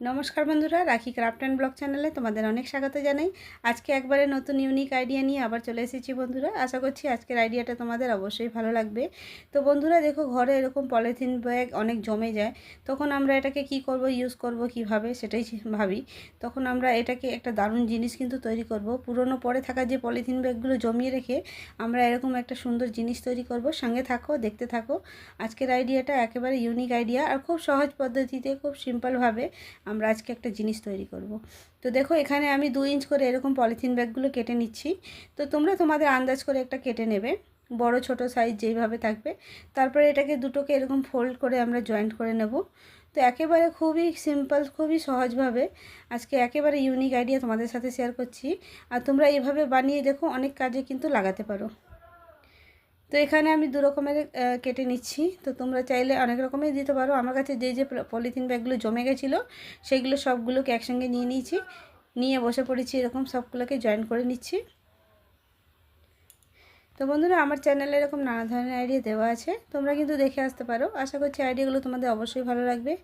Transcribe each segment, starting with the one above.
নমস্কার বন্ধুরা, রাখি ক্রাফট অ্যান্ড ব্লগ চ্যানেলে তোমাদের অনেক স্বাগত জানাই। আজকে একবারে নতুন ইউনিক আইডিয়া নিয়ে আবার চলে এসেছি বন্ধুরা। আশা করছি আজকের আইডিয়াটা তোমাদের অবশ্যই ভালো লাগবে। তো বন্ধুরা দেখো, ঘরে এরকম পলিথিন ব্যাগ অনেক জমে যায়, তখন আমরা এটাকে কি করব, ইউজ করব কিভাবে সেটাই ভাবি। তখন আমরা এটাকে একটা দারুণ জিনিস কিন্তু তৈরি করব। পুরনো পড়ে থাকা যে পলিথিন ব্যাগগুলো জমিয়ে রেখে আমরা এরকম একটা সুন্দর জিনিস তৈরি করব। সঙ্গে থাকো, দেখতে থাকো। আজকের আইডিয়াটা একেবারে ইউনিক আইডিয়া আর খুব সহজ পদ্ধতিতে, খুব সিম্পলভাবে আমরা আজকে একটা জিনিস তৈরি করব। তো দেখো, এখানে আমি 2 ইঞ্চ করে এরকম পলিথিন ব্যাগগুলো কেটে নিচ্ছি। তো তোমরা তোমাদের আন্দাজ করে একটা কেটে নেবে, বড় ছোট সাইজ যেইভাবে থাকবে। তারপরে এটাকে দুটোকে এরকম ফোল্ড করে আমরা জয়েন্ট করে নেব। তো একেবারে খুবই সিম্পল, খুবই সহজভাবে আজকে একেবারে ইউনিক আইডিয়া তোমাদের সাথে শেয়ার করছি। আর তোমরা এইভাবে বানিয়ে দেখো, অনেক কাজে কিন্তু লাগাতে পারো। তো এখানে আমি 2 রকমের কেটে নিচ্ছি। তো তোমরা চাইলে অনেক রকমের দিতে পারো। আমার কাছে যে পলিথিন ব্যাগগুলো জমে গেছিলো সেগুলো সবগুলোকে একসঙ্গে নিয়ে নিয়েছি, নিয়ে বসে পড়েছি, এরকম সবগুলোকে জয়েন করে নিচ্ছি। তো বন্ধুরা, আমার চ্যানেলে এরকম নানা ধরনের আইডিয়া দেওয়া আছে, তোমরা কিন্তু দেখে আসতে পারো। আশা করছি আইডিয়াগুলো তোমাদের অবশ্যই ভালো লাগবে।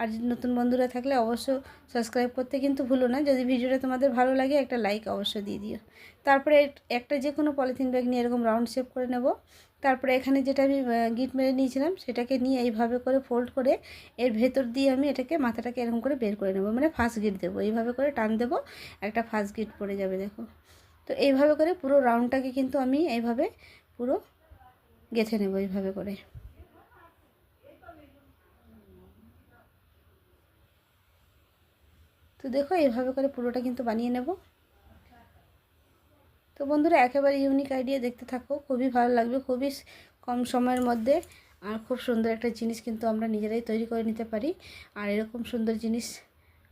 আর নতুন বন্ধুরা থাকলে অবশ্য সাবস্ক্রাইব করতে কিন্তু ভুলো না। যদি ভিডিওটা তোমাদের ভালো লাগে একটা লাইক অবশ্যই দিয়ে দিও। তারপরে একটা যে কোনো পলিথিন ব্যাগ নিয়ে এরকম রাউন্ড শেপ করে নেব। তারপরে এখানে যেটা আমি গিট মেরে নিয়েছিলাম সেটাকে নিয়ে এইভাবে করে ফোল্ড করে এর ভেতর দিয়ে আমি এটাকে মাথাটাকে এরকম করে বের করে নেব, মানে ফার্স্ট গিট দেবো। এইভাবে করে টান দেবো, একটা ফার্স্ট গিট পড়ে যাবে দেখো। তো এইভাবে করে পুরো রাউন্ডটাকে কিন্তু আমি এইভাবে পুরো গেঁথে নেব এইভাবে করে। তো দেখো, এইভাবে করে পুরোটা কিন্তু বানিয়ে নেব। তো বন্ধুরা, একেবারে ইউনিক আইডিয়া, দেখতে থাকো, খুবই ভালো লাগবে। খুবই কম সময়ের মধ্যে আর খুব সুন্দর একটা জিনিস কিন্তু আমরা নিজেরাই তৈরি করে নিতে পারি। আর এরকম সুন্দর জিনিস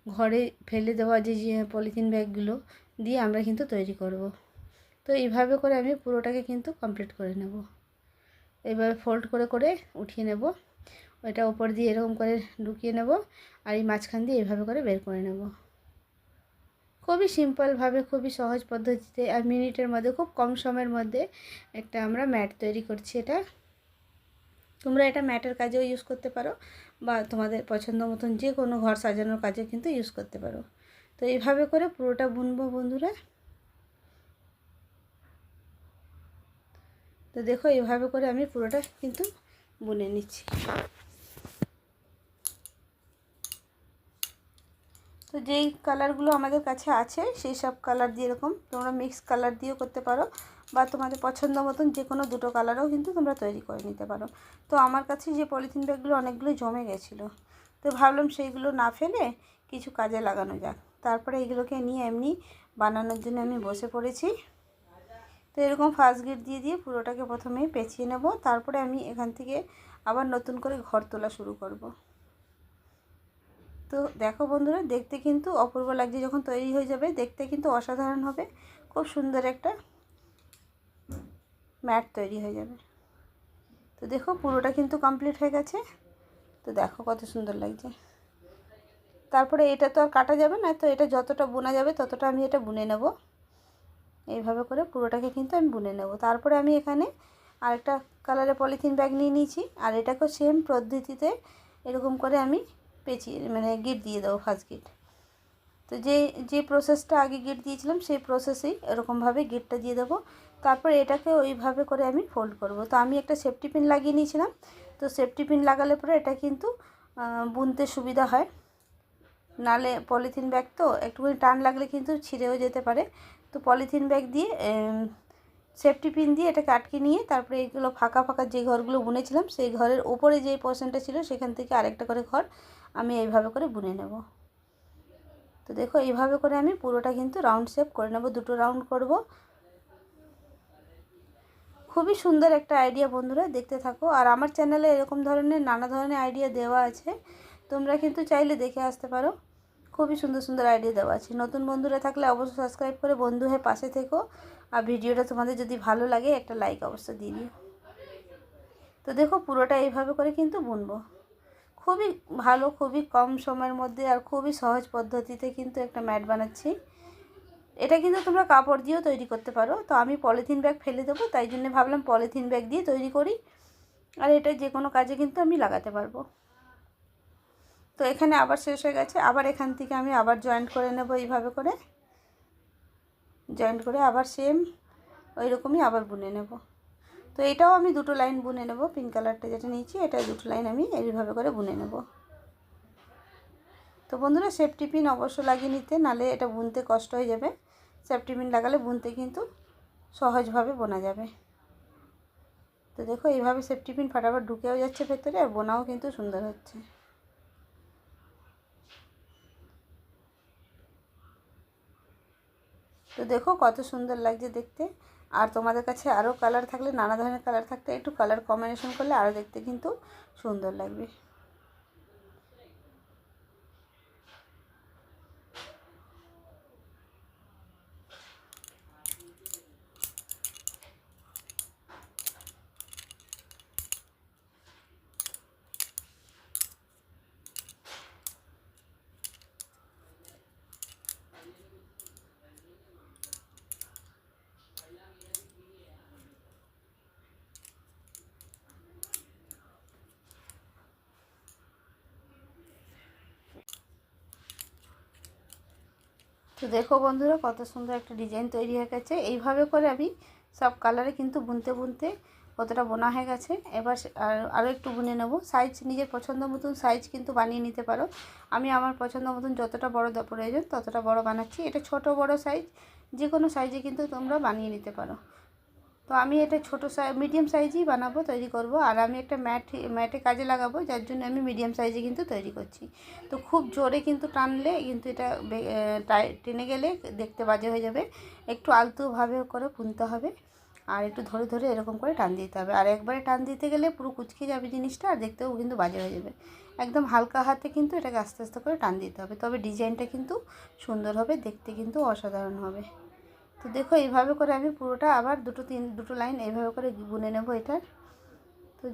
ঘরে ফেলে দেওয়া যে পলিথিন ব্যাগগুলো দিয়ে আমরা কিন্তু তৈরি করব। তো এইভাবে করে আমি পুরোটাকে কিন্তু কমপ্লিট করে নেব। এবার ফোল্ড করে করে উঠিয়ে নেব, ওইটা উপর দিয়ে এরকম করে ঢুকিয়ে নেব, আর এই মাঝখান দিয়ে এইভাবে করে বের করে নেব। খুবই সিম্পলভাবে, খুবই সহজ পদ্ধতিতে আর মিনিটের মধ্যে, খুব কম সময়ের মধ্যে একটা আমরা ম্যাট তৈরি করছি। তোমরা এটা ম্যাটের কাজেও ইউজ করতে পারো, বা তোমাদের পছন্দ মতন যে কোনো ঘর সাজানোর কাজে কিন্তু ইউজ করতে পারো। তো এইভাবে করে পুরোটা বুনবো বন্ধুরা। তো দেখো, এইভাবে করে আমি পুরোটা কিন্তু বুনে নিচ্ছি। তো যেই কালারগুলো আমাদের কাছে আছে সেই সব কালার দিয়ে, এরকম তোমরা মিক্স কালার দিয়েও করতে পারো, বা তোমাদের পছন্দ মতন যে কোনো দুটো কালারও কিন্তু তোমরা তৈরি করে নিতে পারো। তো আমার কাছে যে পলিথিন ব্যাগগুলো অনেকগুলো জমে গেছিলো, তো ভাবলাম সেইগুলো না ফেলে কিছু কাজে লাগানো যাক। তারপরে এগুলোকে নিয়ে এমনি বানানোর জন্য আমি বসে পড়েছি। তো এরকম ফার্স্ট গিট দিয়ে দিয়ে পুরোটাকে প্রথমেই পেঁচিয়ে নেব। তারপরে আমি এখান থেকে আবার নতুন করে ঘর তোলা শুরু করব। তো দেখো বন্ধুরা, দেখতে কিন্তু অপূর্ব লাগছে। যখন তৈরি হয়ে যাবে দেখতে কিন্তু অসাধারণ হবে, খুব সুন্দর একটা ম্যাট তৈরি হয়ে যাবে। তো দেখো, পুরোটা কিন্তু কমপ্লিট হয়ে গেছে। তো দেখো কত সুন্দর লাগছে। তারপরে এটা তো আর কাটা যাবে না, তো এটা যতটা বোনা যাবে ততটা আমি এটা বুনে নেব। এইভাবে করে পুরোটাকে কিন্তু আমি বুনে নেব। তারপরে আমি এখানে আরেকটা কালারের পলিথিন ব্যাগ নিয়ে নিয়েছি, আর এটাকেও সেম পদ্ধতিতে এরকম করে আমি পেঁচিয়ে, মানে গিট দিয়ে দেবো ফার্স্ট গিট। তো যে প্রসেসটা আগে গিট দিয়েছিলাম সেই প্রসেসেই এরকমভাবে গিটটা দিয়ে দেবো। তারপর এটাকে ওইভাবে করে আমি ফোল্ড করব। তো আমি একটা সেফটি পিন লাগিয়ে নিয়েছিলাম। তো সেফটি পিন লাগালে পরে এটা কিন্তু বুনতে সুবিধা হয়। নালে পলিথিন ব্যাগ তো একটুখানি টান লাগলে কিন্তু ছিঁড়েও যেতে পারে। তো পলিথিন ব্যাগ দিয়ে সেফটি পিন দিয়ে এটাকে আটকে নিয়ে তারপরে এইগুলো ফাঁকা ফাঁকা যে ঘরগুলো বুনেছিলাম সেই ঘরের ওপরে যে পোর্শনটা ছিল সেখান থেকে আরেকটা করে ঘর আমি এইভাবে করে বুনে নেব। তো দেখো, এইভাবে করে আমি পুরোটা কিন্তু রাউন্ড শেপ করে নেব, দুটো রাউন্ড করব। খুবই সুন্দর একটা আইডিয়া বন্ধুরা, দেখতে থাকো। আর আমার চ্যানেলে এরকম ধরনের নানা ধরনের আইডিয়া দেওয়া আছে, তোমরা কিন্তু চাইলে দেখে আসতে পারো। খুবই সুন্দর সুন্দর আইডিয়া দেওয়া আছে। নতুন বন্ধুরা থাকলে অবশ্যই সাবস্ক্রাইব করে বন্ধু হয়ে পাশে থেকো। আর ভিডিওটা তোমাদের যদি ভালো লাগে একটা লাইক অবশ্যই দিয়ে দিও। তো দেখো, পুরোটা এইভাবে করে কিন্তু বুনবো। খুবই ভালো, খুবই কম সময়ের মধ্যে আর খুবই সহজ পদ্ধতিতে কিন্তু একটা ম্যাট বানাচ্ছি। এটা কিন্তু তোমরা কাপড় দিয়েও তৈরি করতে পারো। তো আমি পলিথিন ব্যাগ ফেলে দেবো, তাই জন্য ভাবলাম পলিথিন ব্যাগ দিয়ে তৈরি করি। আর এটা যে কোনো কাজে কিন্তু আমি লাগাতে পারবো। তো এখানে আবার শেষ হয়ে গেছে। আবার এখান থেকে আমি আবার জয়েন্ট করে নেব, এইভাবে করে জয়েন্ট করে আবার সেম ওই রকমই আবার বুনে নেব। তো এটাও আমি দুটো লাইন বুনে নেব, পিঙ্ক কালারটা যেটা নিয়েছি এটা দুটো লাইন আমি এইভাবে করে বুনে নেব। তো বন্ধুরা সেফটি পিন অবশ্য লাগিয়ে নিতে, নালে এটা বুনতে কষ্ট হয়ে যাবে। সেফটি পিন লাগালে বুনতে কিন্তু সহজভাবে বোনা যাবে। তো দেখো এইভাবে সেফটি পিন ফাটাফাট ঢুকেও যাচ্ছে ভেতরে, আর বোনাও কিন্তু সুন্দর হচ্ছে। তো দেখো কত সুন্দর লাগছে দেখতে। আর তোমাদের কাছে আরও কালার থাকলে, নানা ধরনের কালার থাকতে, একটু কালার কম্বিনেশন করলে আরও দেখতে কিন্তু সুন্দর লাগবে। তো দেখো বন্ধুরা কত সুন্দর একটা ডিজাইন তৈরি হয়ে গেছে। এইভাবে করে আমি সব কালারে কিন্তু বুনতে বুনতে কতটা বোনা হয়ে গেছে। এবার আরও একটু বুনে নেব। সাইজ নিজের পছন্দ মতন সাইজ কিন্তু বানিয়ে নিতে পারো। আমি আমার পছন্দ মতন যতটা বড় প্রয়োজন ততটা বড় বানাচ্ছি। এটা ছোট বড় সাইজ যে কোনো সাইজে কিন্তু তোমরা বানিয়ে নিতে পারো। তো আমি এটা ছোটো মিডিয়াম সাইজই বানাবো, তৈরি করব। আর আমি একটা ম্যাটে কাজে লাগাবো, যার জন্য আমি মিডিয়াম সাইজে কিন্তু তৈরি করছি। তো খুব জোরে কিন্তু টানলে কিন্তু এটা টেনে গেলে দেখতে বাজে হয়ে যাবে। একটু আলতোভাবে করে বুনতে হবে, আর একটু ধরে ধরে এরকম করে টান দিতে হবে। আর একবারে টান দিতে গেলে পুরো কুচকে যাবে জিনিসটা, আর দেখতেও কিন্তু বাজে হয়ে যাবে। একদম হালকা হাতে কিন্তু এটাকে আস্তে আস্তে করে টান দিতে হবে, তবে ডিজাইনটা কিন্তু সুন্দর হবে, দেখতে কিন্তু অসাধারণ হবে। তো দেখো এইভাবে করে আমি পুরোটা আবার দুটো লাইন এইভাবে করে বুনে নেব এটার। তো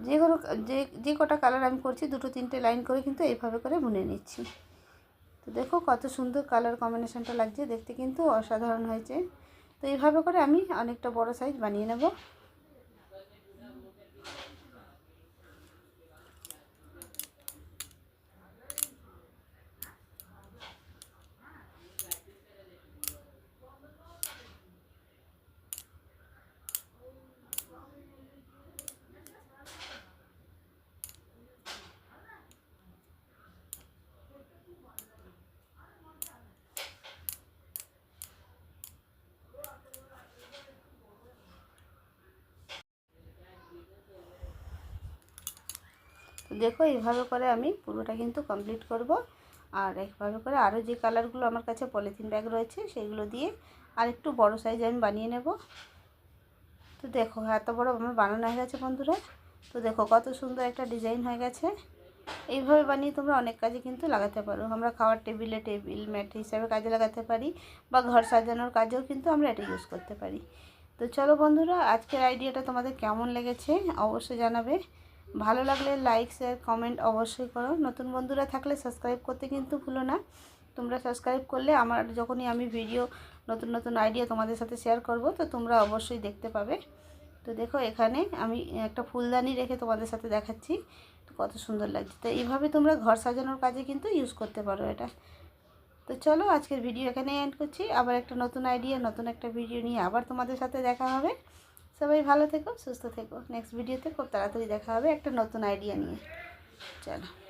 যে কটা কালার আমি করছি দুটো তিনটে লাইন করে কিন্তু এইভাবে করে বুনে নিচ্ছি। তো দেখো কত সুন্দর কালার কম্বিনেশনটা লাগছে, দেখতে কিন্তু অসাধারণ হয়েছে। তো এইভাবে করে আমি অনেকটা বড় সাইজ বানিয়ে নেব। তো দেখো এইভাবে করে আমি পুরোটা কিন্তু কমপ্লিট করব। আর এইভাবে করে আরও যে কালারগুলো আমার কাছে পলিথিন ব্যাগ রয়েছে সেগুলো দিয়ে আর একটু বড় সাইজ আমি বানিয়ে নেব। তো দেখো এত বড় আমার বানানো হয়ে গেছে বন্ধুরা। তো দেখো কত সুন্দর একটা ডিজাইন হয়ে গেছে। এইভাবে বানিয়ে তোমরা অনেক কাজে কিন্তু লাগাতে পারো। আমরা খাওয়ার টেবিল ম্যাট হিসাবে কাজে লাগাতে পারি, বা ঘর সাজানোর কাজেও কিন্তু আমরা এটা ইউজ করতে পারি। তো চলো বন্ধুরা, আজকের আইডিয়াটা তোমাদের কেমন লেগেছে অবশ্যই জানাবে। ভালো লাগলে লাইক শেয়ার কমেন্ট অবশ্যই করো। নতুন বন্ধুরা থাকলে সাবস্ক্রাইব করতে কিন্তু ভুলো না। তোমরা সাবস্ক্রাইব করলে আমার যখনই আমি ভিডিও নতুন নতুন আইডিয়া তোমাদের সাথে শেয়ার করব, তো তোমরা অবশ্যই দেখতে পাবে। তো দেখো এখানে আমি একটা ফুলদানি রেখে তোমাদের সাথে দেখাচ্ছি, তো কত সুন্দর লাগছে। তো এইভাবে তোমরা ঘর সাজানোর কাজে কিন্তু ইউজ করতে পারো এটা। তো চলো আজকের ভিডিও এখানে এন্ড করছি। আবার একটা নতুন আইডিয়া নতুন একটা ভিডিও নিয়ে আবার তোমাদের সাথে দেখা হবে। সবাই ভালো থেকো, সুস্থ থেকো। নেক্সট ভিডিওতে খুব তাড়াতাড়ি দেখা হবে একটা নতুন আইডিয়া নিয়ে। চলো।